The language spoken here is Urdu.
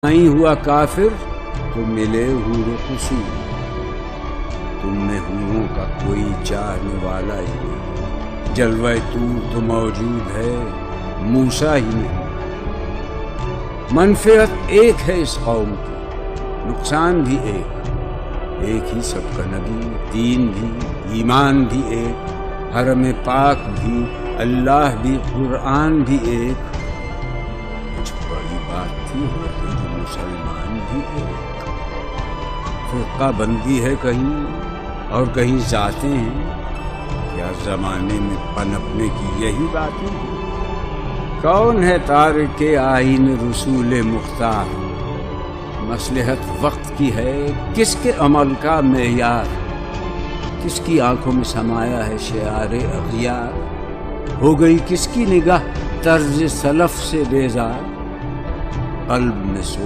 نہیں ہوا کافر تو ملے حور و قصور، تم میں حوروں کا کوئی چاہنے والا ہی نہیں، جلوہ طور تو موجود ہے موسیٰ ہی نہیں۔ منفعت ایک ہے اس قوم کی، نقصان بھی ایک ہی سب کا نبی، دین بھی، ایمان بھی ایک، حرم پاک بھی، اللہ بھی، قرآن بھی ایک۔ کچھ بڑی بات تھی ہوتے جو مسلمان بھی ایک۔ فرقہ بندی ہے کہیں اور کہیں ذاتیں ہیں، کیا زمانے میں پنپنے کی یہی باتیں ہیں؟ کون ہے تارک آئین رسول مختار؟ مصلحت وقت کی ہے کس کے عمل کا معیار؟ کس کی آنکھوں میں سمایا ہے شعار اغیار؟ ہو گئی کس کی نگاہ طرز سلف سے بیزار؟ قلب میں سوچ